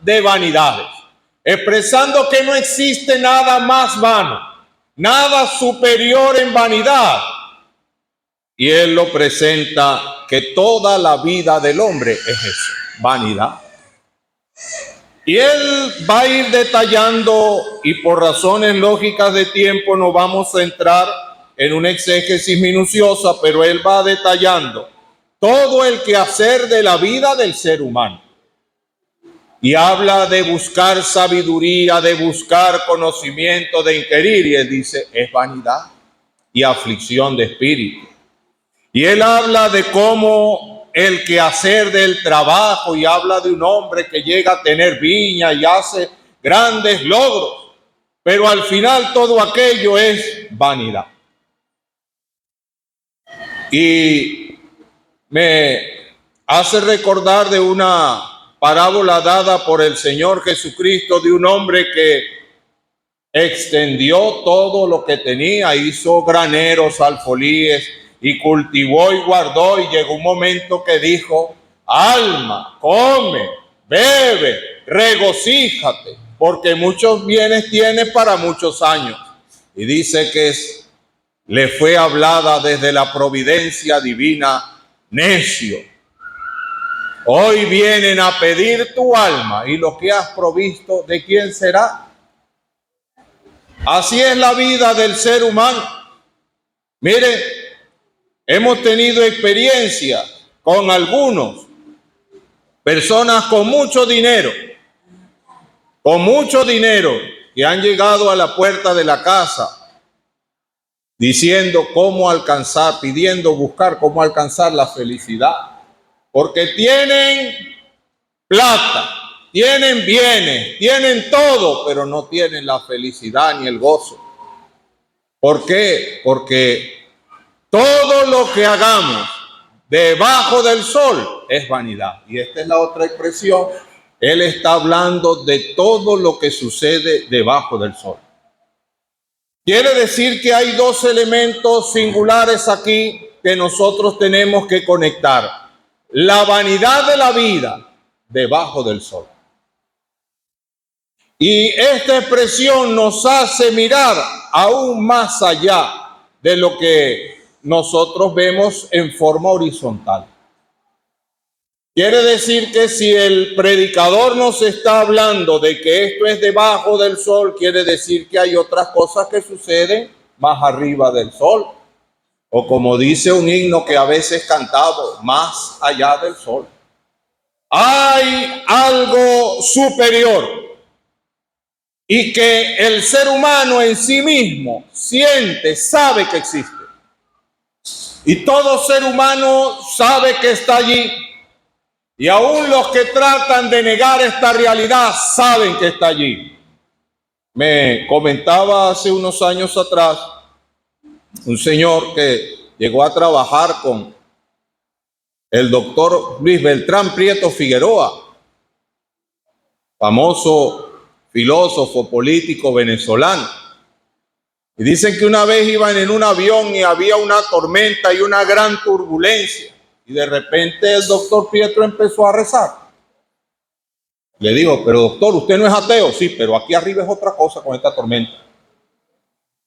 de vanidades, expresando que no existe nada más vano, nada superior en vanidad. Y él lo presenta que toda la vida del hombre es eso, vanidad. Y él va a ir detallando, y por razones lógicas de tiempo no vamos a entrar en una exégesis minuciosa, pero él va detallando todo el quehacer de la vida del ser humano. Y habla de buscar sabiduría, de buscar conocimiento, de inquirir, y él dice, es vanidad y aflicción de espíritu. Y él habla de cómo el quehacer del trabajo, y habla de un hombre que llega a tener viña y hace grandes logros, pero al final todo aquello es vanidad. Y me hace recordar de una parábola dada por el Señor Jesucristo de un hombre que extendió todo lo que tenía, hizo graneros, alfolíes, y cultivó y guardó, y llegó un momento que dijo, alma, come, bebe, regocíjate, porque muchos bienes tienes para muchos años. Y dice que le fue hablada desde la providencia divina, necio, hoy vienen a pedir tu alma, y lo que has provisto, ¿de quién será? Así es la vida del ser humano. Miren, hemos tenido experiencia con algunos, personas con mucho dinero, que han llegado a la puerta de la casa diciendo cómo alcanzar, buscar cómo alcanzar la felicidad, porque tienen plata, tienen bienes, tienen todo, pero no tienen la felicidad ni el gozo. ¿Por qué? Porque todo lo que hagamos debajo del sol es vanidad. Y esta es la otra expresión. Él está hablando de todo lo que sucede debajo del sol. Quiere decir que hay dos elementos singulares aquí que nosotros tenemos que conectar. La vanidad de la vida debajo del sol. Y esta expresión nos hace mirar aún más allá de lo que nosotros vemos en forma horizontal. Quiere decir que si el predicador nos está hablando de que esto es debajo del sol, quiere decir que hay otras cosas que suceden más arriba del sol. O como dice un himno que a veces cantamos, más allá del sol. Hay algo superior y que el ser humano en sí mismo siente, sabe que existe. Y todo ser humano sabe que está allí. Y aún los que tratan de negar esta realidad saben que está allí. Me comentaba hace unos años atrás un señor que llegó a trabajar con el doctor Luis Beltrán Prieto Figueroa, famoso filósofo político venezolano. Y dicen que una vez iban en un avión y había una tormenta y una gran turbulencia. Y de repente el doctor Pietro empezó a rezar. Le digo, pero doctor, ¿usted no es ateo? Sí, pero aquí arriba es otra cosa con esta tormenta.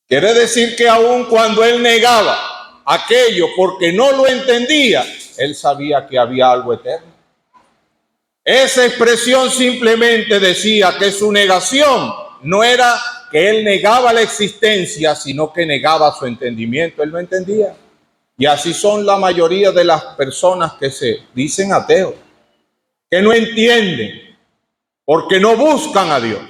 Quiere decir que aún cuando él negaba aquello porque no lo entendía, él sabía que había algo eterno. Esa expresión simplemente decía que su negación no era que él negaba la existencia, sino que negaba su entendimiento. Él no entendía. Y así son la mayoría de las personas que se dicen ateos, que no entienden, porque no buscan a Dios.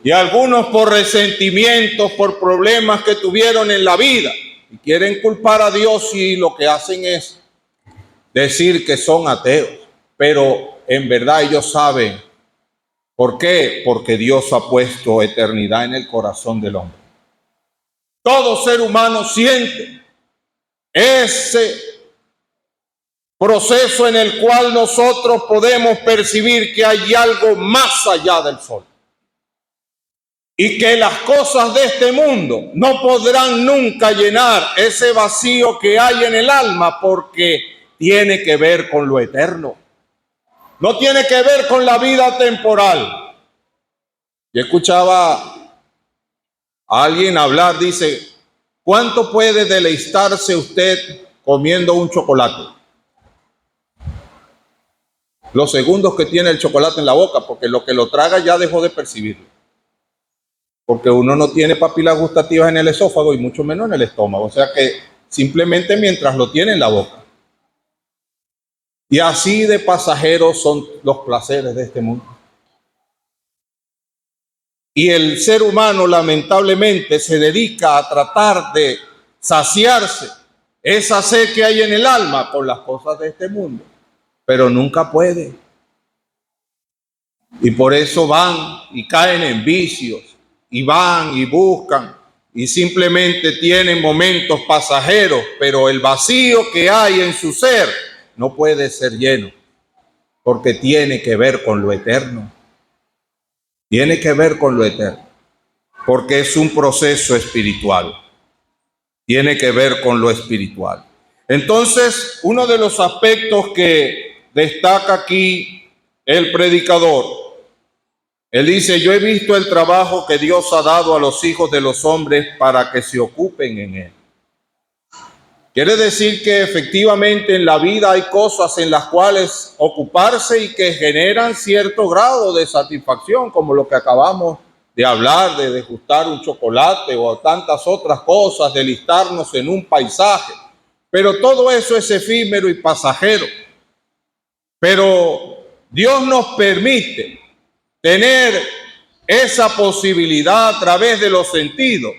Y algunos por resentimientos, por problemas que tuvieron en la vida, y quieren culpar a Dios y lo que hacen es decir que son ateos. Pero en verdad ellos saben. ¿Por qué? Porque Dios ha puesto eternidad en el corazón del hombre. Todo ser humano siente ese proceso en el cual nosotros podemos percibir que hay algo más allá del sol. Y que las cosas de este mundo no podrán nunca llenar ese vacío que hay en el alma, porque tiene que ver con lo eterno. No tiene que ver con la vida temporal. Yo escuchaba a alguien hablar, dice, ¿cuánto puede deleitarse usted comiendo un chocolate? Los segundos que tiene el chocolate en la boca, porque lo que lo traga ya dejó de percibirlo. Porque uno no tiene papilas gustativas en el esófago y mucho menos en el estómago. O sea que simplemente mientras lo tiene en la boca. Y así de pasajeros son los placeres de este mundo. Y el ser humano lamentablemente se dedica a tratar de saciarse esa sed que hay en el alma con las cosas de este mundo, pero nunca puede. Y por eso van y caen en vicios, y van y buscan, y simplemente tienen momentos pasajeros, pero el vacío que hay en su ser no puede ser lleno, porque tiene que ver con lo eterno. Tiene que ver con lo eterno, porque es un proceso espiritual. Tiene que ver con lo espiritual. Entonces, uno de los aspectos que destaca aquí el predicador, él dice, yo he visto el trabajo que Dios ha dado a los hijos de los hombres para que se ocupen en él. Quiere decir que efectivamente en la vida hay cosas en las cuales ocuparse y que generan cierto grado de satisfacción, como lo que acabamos de hablar, de degustar un chocolate o tantas otras cosas, de listarnos en un paisaje. Pero todo eso es efímero y pasajero. Pero Dios nos permite tener esa posibilidad a través de los sentidos.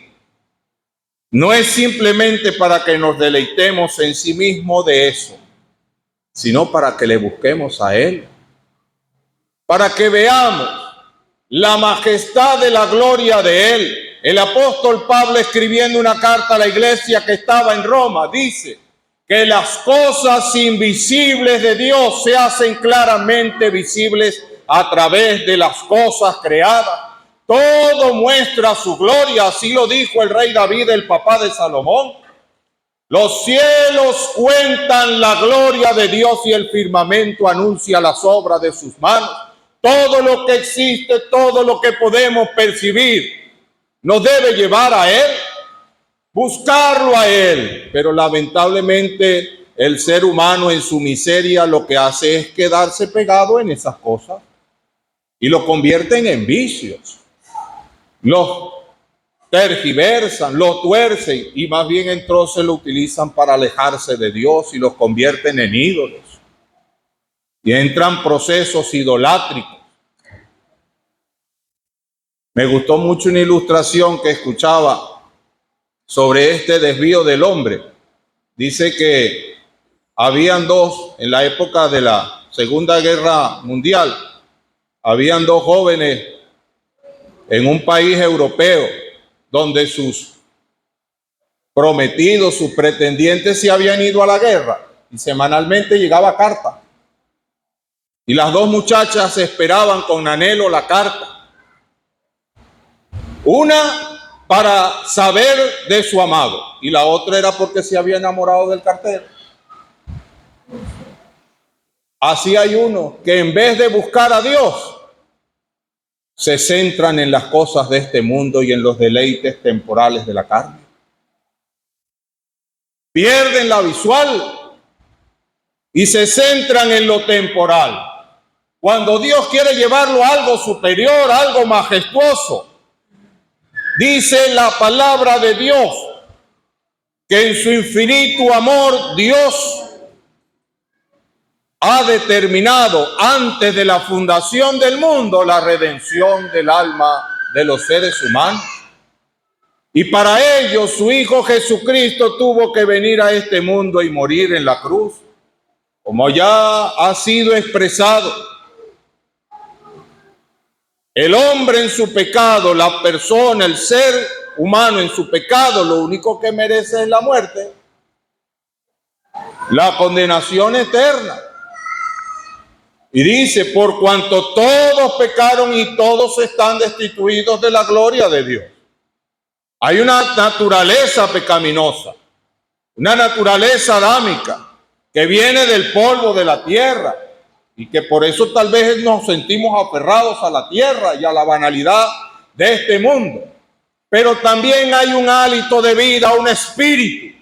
No es simplemente para que nos deleitemos en sí mismo de eso, sino para que le busquemos a Él, para que veamos la majestad de la gloria de Él. El apóstol Pablo, escribiendo una carta a la iglesia que estaba en Roma, dice que las cosas invisibles de Dios se hacen claramente visibles a través de las cosas creadas. Todo muestra su gloria, así lo dijo el rey David, el papá de Salomón. Los cielos cuentan la gloria de Dios y el firmamento anuncia las obras de sus manos. Todo lo que existe, todo lo que podemos percibir, nos debe llevar a Él, buscarlo a Él. Pero lamentablemente el ser humano en su miseria lo que hace es quedarse pegado en esas cosas y lo convierten en vicios. Los tergiversan, los tuercen y más bien entonces lo utilizan para alejarse de Dios y los convierten en ídolos. Y entran procesos idolátricos. Me gustó mucho una ilustración que escuchaba sobre este desvío del hombre. Dice que habían dos, en la época de la Segunda Guerra Mundial, habían dos jóvenes en un país europeo donde sus prometidos, sus pretendientes se habían ido a la guerra y semanalmente llegaba carta. Y las dos muchachas esperaban con anhelo la carta. Una para saber de su amado y la otra era porque se había enamorado del cartero. Así hay uno que en vez de buscar a Dios, se centran en las cosas de este mundo y en los deleites temporales de la carne. pierden la visual y se centran en lo temporal. Cuando Dios quiere llevarlo a algo superior, a algo majestuoso, dice la palabra de Dios que en su infinito amor Dios ha determinado antes de la fundación del mundo la redención del alma de los seres humanos. Y para ello su Hijo Jesucristo tuvo que venir a este mundo y morir en la cruz, como ya ha sido expresado. El hombre en su pecado, la persona, el ser humano en su pecado, lo único que merece es la muerte, la condenación eterna. Y dice, por cuanto todos pecaron y todos están destituidos de la gloria de Dios. Hay una naturaleza pecaminosa, una naturaleza adámica que viene del polvo de la tierra y que por eso tal vez nos sentimos aferrados a la tierra y a la banalidad de este mundo. Pero también hay un hálito de vida, un espíritu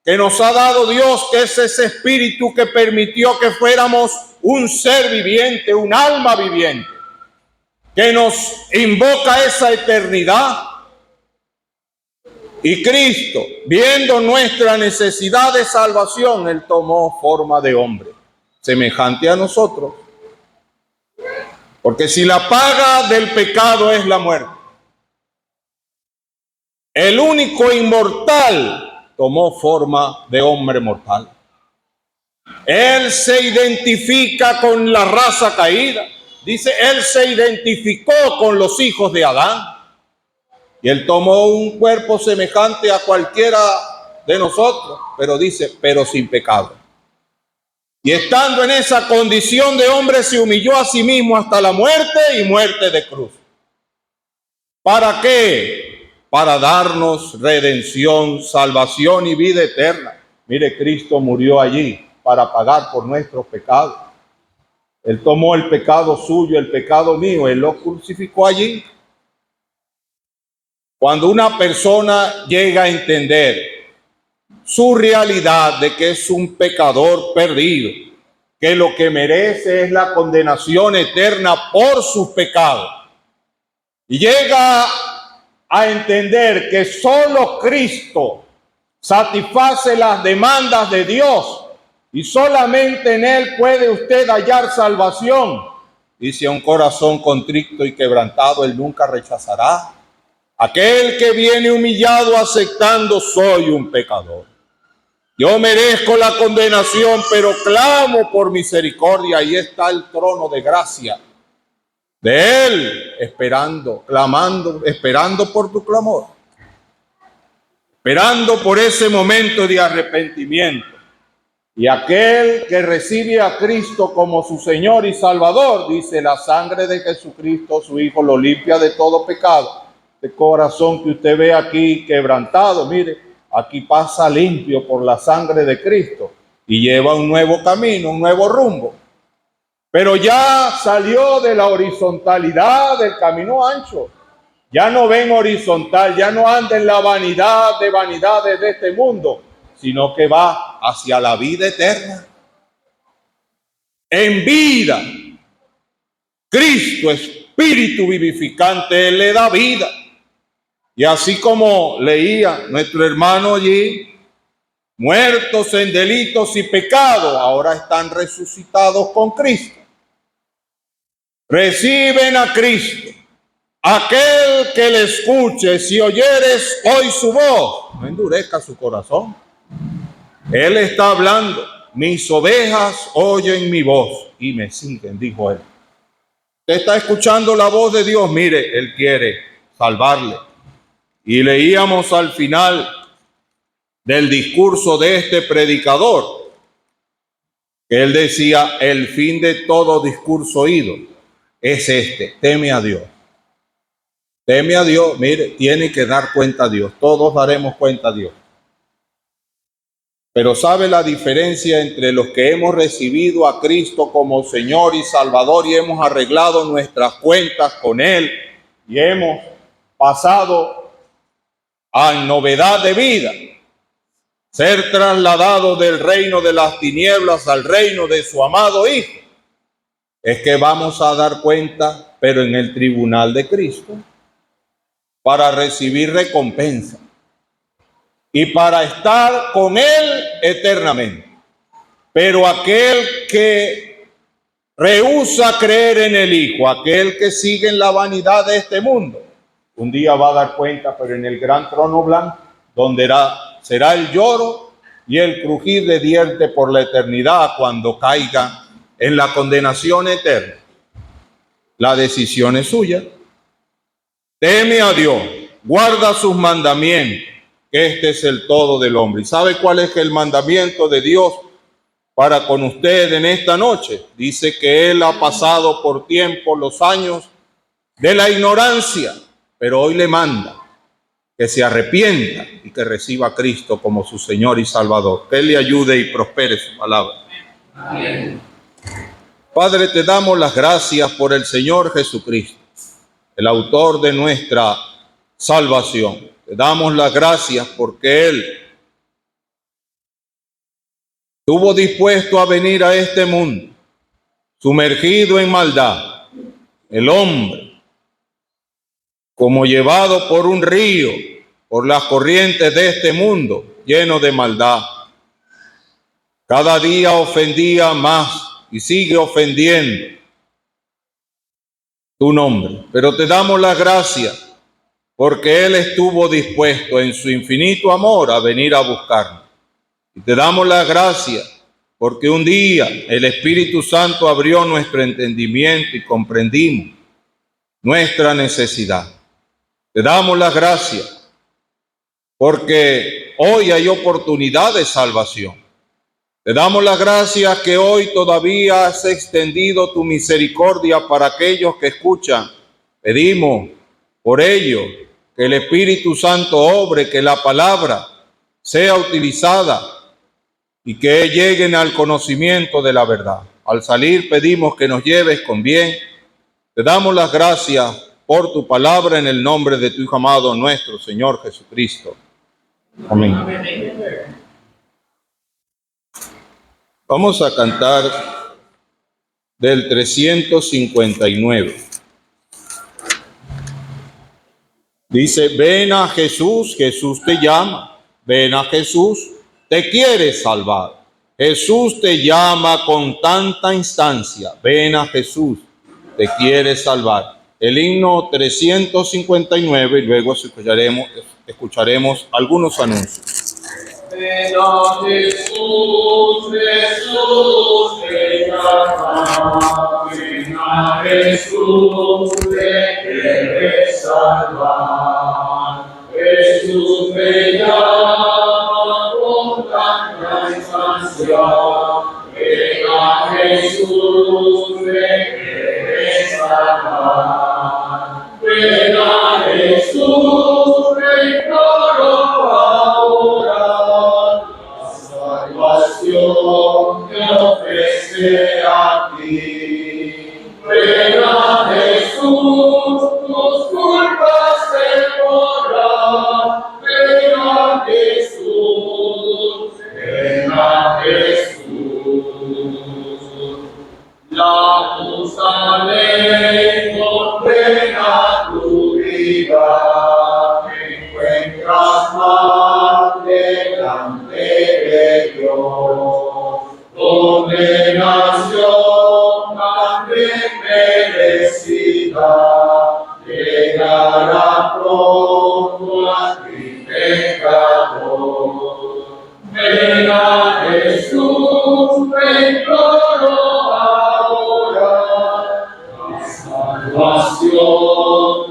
que nos ha dado Dios, que es ese espíritu que permitió que fuéramos un ser viviente, un alma viviente, que nos invoca esa eternidad. Y Cristo, viendo nuestra necesidad de salvación, Él tomó forma de hombre, semejante a nosotros. Porque si la paga del pecado es la muerte, el único inmortal tomó forma de hombre mortal. Él se identifica con la raza caída. Dice, Él se identificó con los hijos de Adán. Y Él tomó un cuerpo semejante a cualquiera de nosotros, pero dice, pero sin pecado. Y estando en esa condición de hombre, se humilló a sí mismo hasta la muerte y muerte de cruz. ¿Para qué? Para darnos redención, salvación y vida eterna. Mire, Cristo murió allí para pagar por nuestros pecados. Él tomó el pecado suyo, el pecado mío, Él lo crucificó allí. Cuando una persona llega a entender su realidad de que es un pecador perdido, que lo que merece es la condenación eterna por sus pecados, y llega a entender que solo Cristo satisface las demandas de Dios y solamente en Él puede usted hallar salvación, dice, a un corazón contrito y quebrantado Él nunca rechazará. Aquel que viene humillado aceptando, soy un pecador. Yo merezco la condenación, pero clamo por misericordia. Ahí está el trono de gracia de Él, esperando, clamando, esperando por tu clamor. Esperando por ese momento de arrepentimiento. Y aquel que recibe a Cristo como su Señor y Salvador, dice, la sangre de Jesucristo, su Hijo, lo limpia de todo pecado. De corazón que usted ve aquí quebrantado, mire, aquí pasa limpio por la sangre de Cristo y lleva un nuevo camino, un nuevo rumbo. Pero ya salió de la horizontalidad del camino ancho. Ya no ven horizontal, ya no anda en la vanidad de vanidades de este mundo, sino que va hacia la vida eterna. En vida, Cristo, Espíritu vivificante, Él le da vida. Y así como leía nuestro hermano allí, muertos en delitos y pecados, ahora están resucitados con Cristo. Reciben a Cristo. Aquel que le escuche, si oyeres hoy su voz, no endurezca su corazón. Él está hablando, mis ovejas oyen mi voz y me siguen, dijo Él. Usted está escuchando la voz de Dios, mire, Él quiere salvarle. Y leíamos al final del discurso de este predicador, que él decía, el fin de todo discurso oído es este, teme a Dios. Teme a Dios, mire, tiene que dar cuenta a Dios, todos daremos cuenta a Dios. Pero ¿sabe la diferencia entre los que hemos recibido a Cristo como Señor y Salvador y hemos arreglado nuestras cuentas con Él y hemos pasado a novedad de vida? ser trasladado del reino de las tinieblas al reino de su amado Hijo, es que vamos a dar cuenta, pero en el tribunal de Cristo, para recibir recompensa y para estar con Él eternamente. Pero aquel que rehúsa creer en el Hijo, aquel que sigue en la vanidad de este mundo, un día va a dar cuenta, pero en el gran trono blanco, donde será el lloro y el crujir de dientes por la eternidad, cuando caiga en la condenación eterna. La decisión es suya. Teme a Dios, guarda sus mandamientos, que este es el todo del hombre. ¿Y sabe cuál es el mandamiento de Dios para con usted en esta noche? Dice que Él ha pasado por tiempo los años de la ignorancia, pero hoy le manda que se arrepienta y que reciba a Cristo como su Señor y Salvador. Que Él le ayude y prospere su palabra. Amén. Padre, te damos las gracias por el Señor Jesucristo, el autor de nuestra salvación. Te damos las gracias porque Él estuvo dispuesto a venir a este mundo, sumergido en maldad. El hombre, como llevado por un río, por las corrientes de este mundo, lleno de maldad, cada día ofendía más y sigue ofendiendo tu nombre. Pero te damos las gracias porque Él estuvo dispuesto en su infinito amor a venir a buscarnos. Y te damos las gracias porque un día el Espíritu Santo abrió nuestro entendimiento y comprendimos nuestra necesidad. Te damos las gracias porque hoy hay oportunidad de salvación. Te damos las gracias que hoy todavía has extendido tu misericordia para aquellos que escuchan. Pedimos por ello que el Espíritu Santo obre, que la palabra sea utilizada y que lleguen al conocimiento de la verdad. Al salir pedimos que nos lleves con bien. Te damos las gracias por tu palabra en el nombre de tu Hijo amado, nuestro Señor Jesucristo. Amén. Vamos a cantar del 359. Dice, ven a Jesús, Jesús te llama, ven a Jesús, te quiere salvar. Jesús te llama con tanta instancia, ven a Jesús, te quiere salvar. El himno 359 y luego escucharemos algunos anuncios. Ven a Jesús, Jesús te llama, ven a Jesús, te quiere salvar. Jesús te llama con tanta instancia, ven a Jesús, te quiere salvar. Ven a Jesús, te imploro ahora, la salvación te ofrece a ti. Ven a Jesús, tus culpas se borran. Ven a Jesús, ven a Jesús. La justa ley ordena tu vida, encuentras más delante de Dios. Condenación también merecida, llegará pronto a ti pecador. Ven a Jesús, te imploro ahora, la salvación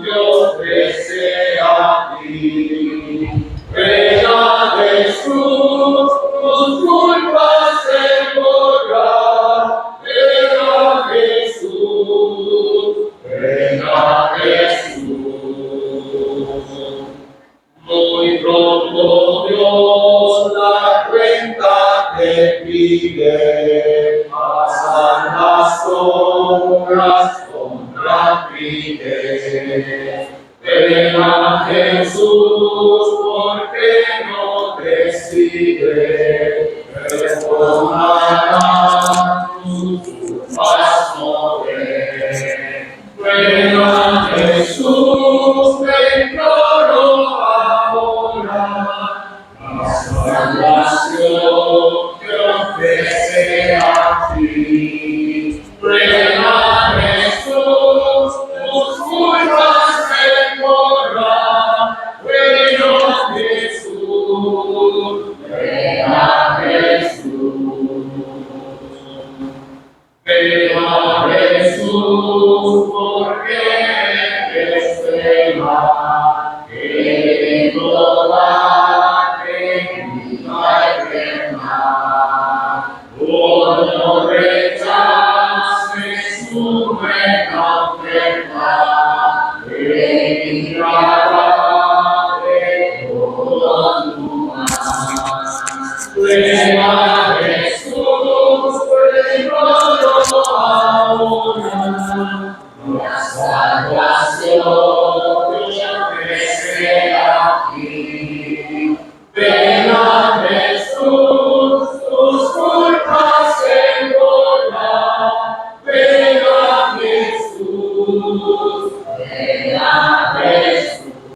te ofrece a ti. Ven a Jesús, tus culpas se borran. Ven a Jesús, ven a Jesús. Muy pronto Dios la cuenta te pide, pasan las sombras contra pide. Ven a Jesús porque no te recibe, perdonará tus culpas no ven. Ven a Jesús, te imploro ahora, la salvación que ofrece a ti. Ven a Jesús, tus culpas te borran. Ven a Jesús, ven a Jesús. Ven a Jesús, porque Él te ama, que toda vida eterna. Oh, no rechaces su buena oferta, te librará de todo tu mal. Ven a